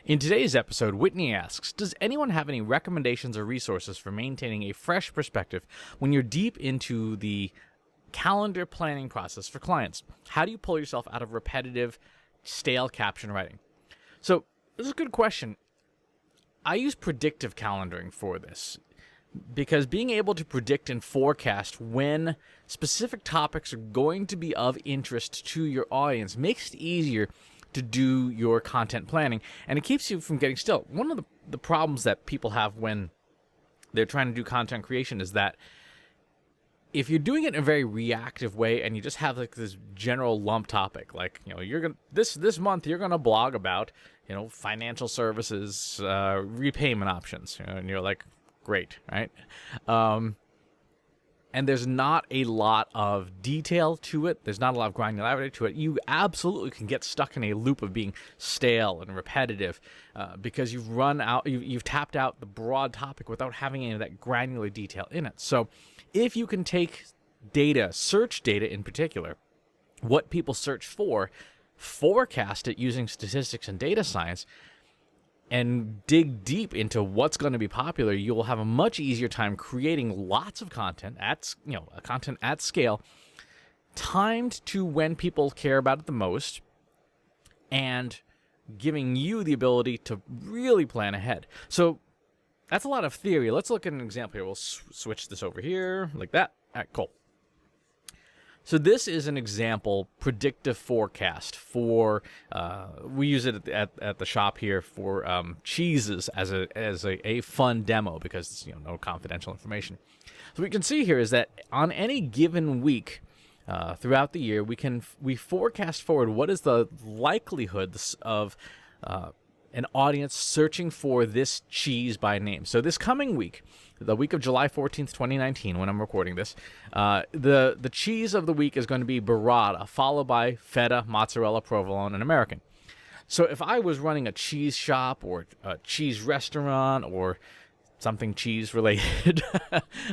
In today's episode, Whitney asks, does anyone have any recommendations or resources for maintaining a fresh perspective when you're deep into the calendar planning process for clients? How do you pull yourself out of repetitive, stale caption writing? So, this is a good question. I use predictive calendaring for this because being able to predict and forecast when specific topics are going to be of interest to your audience makes it easier to do your content planning, and it keeps you from getting still. One of the problems that people have when they're trying to do content creation is that if you're doing it in a very reactive way and you just have like this general lump topic, like, you know, you're gonna this month you're gonna blog about, you know, financial services repayment options, you know, and you're like, great, right? And there's not a lot of detail to it. There's not a lot of granularity to it. You absolutely can get stuck in a loop of being stale and repetitive because you've tapped out the broad topic without having any of that granular detail in it. So if you can take data, search data in particular, what people search for, forecast it using statistics and data science, and dig deep into what's going to be popular, you will have a much easier time creating lots of content content at scale, timed to when people care about it the most, and giving you the ability to really plan ahead. So that's a lot of theory. Let's look at an example here. We'll switch this over here like that. All right, cool. So this is an example predictive forecast for, we use it at the shop here for cheeses as a fun demo because it's, you know, no confidential information. So what we can see here is that on any given week throughout the year, we forecast forward what is the likelihood of an audience searching for this cheese by name. So this coming week, the week of July 14th, 2019, when I'm recording this, the cheese of the week is going to be burrata, followed by feta, mozzarella, provolone, and American. So if I was running a cheese shop or a cheese restaurant or something cheese related,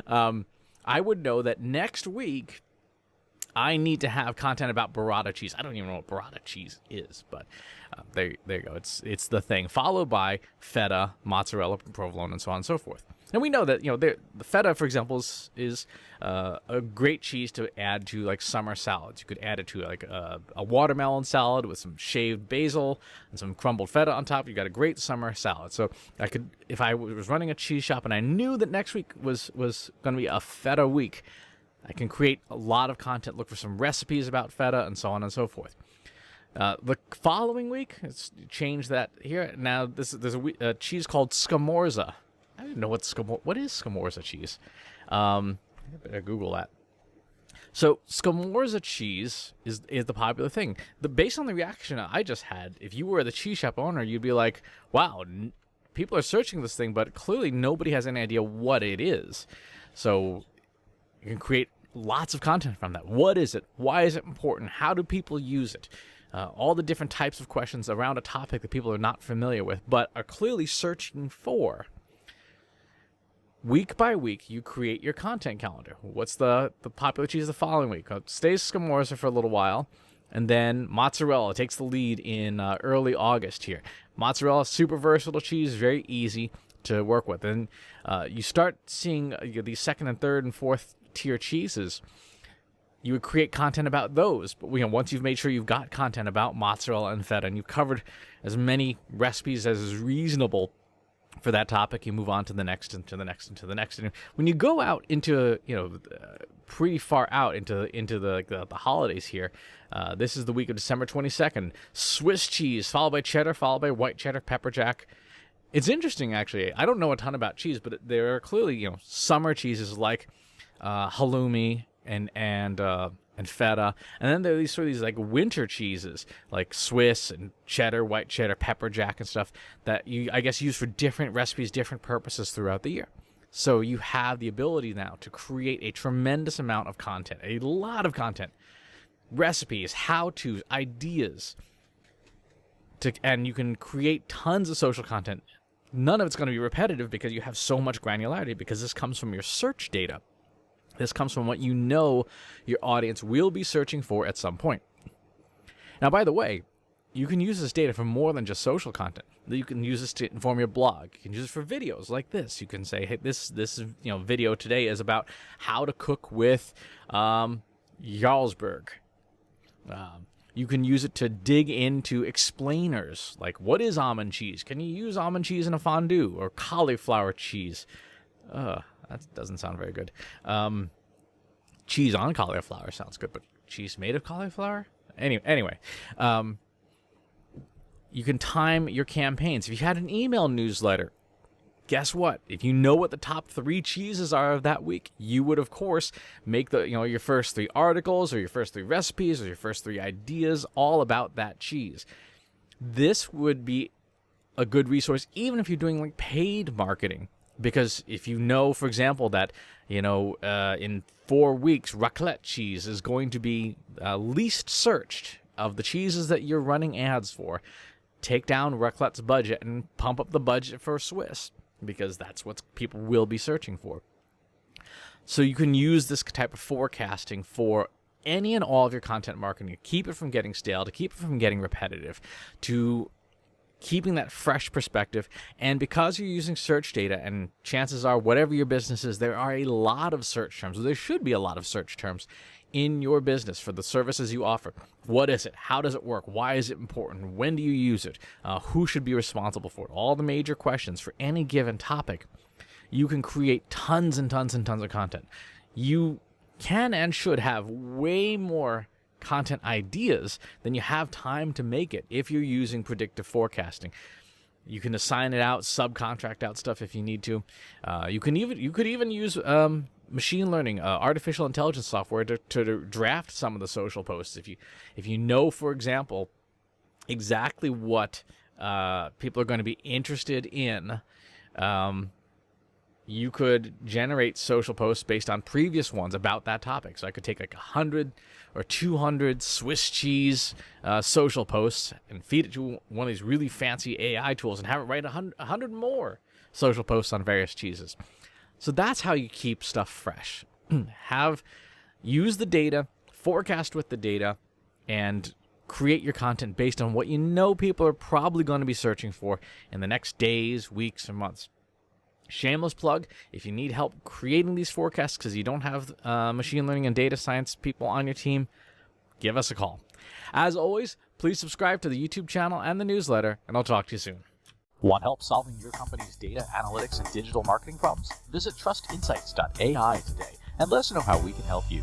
I would know that next week I need to have content about burrata cheese. I don't even know what burrata cheese is, but there you go. It's the thing, followed by feta, mozzarella, provolone, and so on and so forth. And we know that, you know, the feta, for example, is a great cheese to add to like summer salads. You could add it to like a watermelon salad with some shaved basil and some crumbled feta on top. You got a great summer salad. So I could, if I was running a cheese shop and I knew that next week was going to be a feta week, I can create a lot of content, look for some recipes about feta, and so on and so forth. The following week, let's change that here. Now, there's a cheese called scamorza. I didn't know what is scamorza cheese. I better Google that. So scamorza cheese is the popular thing. Based on the reaction I just had, if you were the cheese shop owner, you'd be like, wow, people are searching this thing, but clearly nobody has any idea what it is. So you can create lots of content from that. What is it? Why is it important? How do people use it? All the different types of questions around a topic that people are not familiar with, but are clearly searching for. Week by week, you create your content calendar. What's the popular cheese the following week? It stays scamorza for a little while, and then mozzarella takes the lead in early August here. Mozzarella, super versatile cheese, very easy to work with. And you start seeing these second and third and fourth tier cheeses. You would create content about those, but once you've made sure you've got content about mozzarella and feta and you've covered as many recipes as is reasonable for that topic, you move on to the next and to the next and to the next. And when you go out into pretty far out into the holidays here, this is the week of December 22nd. Swiss cheese followed by cheddar, followed by white cheddar, pepper jack. It's interesting, actually. I don't know a ton about cheese, but there are clearly summer cheeses like halloumi and feta, and then there are these like winter cheeses like Swiss and cheddar, white cheddar, pepper jack, and stuff that you, I guess, use for different recipes, different purposes throughout the year. So you have the ability now to create a tremendous amount of content, a lot of content, recipes, how-tos, ideas, and you can create tons of social content. None of it's going to be repetitive because you have so much granularity, because this comes from your search data. This comes from what you know your audience will be searching for at some point. Now, by the way, you can use this data for more than just social content. You can use this to inform your blog. You can use it for videos like this. You can say, hey, this video today is about how to cook with Jarlsberg. You can use it to dig into explainers, like what is almond cheese? Can you use almond cheese in a fondue? Or cauliflower cheese? That doesn't sound very good. Cheese on cauliflower sounds good, but cheese made of cauliflower? Anyway, you can time your campaigns. If you had an email newsletter, guess what? If you know what the top 3 cheeses are of that week, you would, of course, make your first 3 articles or your first 3 recipes or your first 3 ideas all about that cheese. This would be a good resource even if you're doing like paid marketing. Because if you know, for example, that, in 4 weeks, raclette cheese is going to be least searched of the cheeses that you're running ads for, take down raclette's budget and pump up the budget for Swiss, because that's what people will be searching for. So you can use this type of forecasting for any and all of your content marketing to keep it from getting stale, to keep it from getting repetitive, to keeping that fresh perspective. And because you're using search data, and chances are whatever your business is, there are a lot of search terms, or there should be a lot of search terms in your business for the services you offer. What is it? How does it work? Why is it important? When do you use it? Who should be responsible for it? All the major questions for any given topic. You can create tons and tons and tons of content. You can and should have way more content ideas than you have time to make it if you're using predictive forecasting. You can assign it out, subcontract out stuff if you need to. You could even use machine learning, artificial intelligence software to draft some of the social posts. If you know, for example, exactly what people are going to be interested in, you could generate social posts based on previous ones about that topic. So I could take like 100 or 200 Swiss cheese social posts and feed it to one of these really fancy AI tools and have it write 100 more social posts on various cheeses. So that's how you keep stuff fresh. Use the data, forecast with the data, and create your content based on what you know people are probably going to be searching for in the next days, weeks, or months. Shameless plug, if you need help creating these forecasts because you don't have machine learning and data science people on your team, give us a call. As always, please subscribe to the YouTube channel and the newsletter, and I'll talk to you soon. Want help solving your company's data analytics and digital marketing problems? Visit trustinsights.ai today and let us know how we can help you.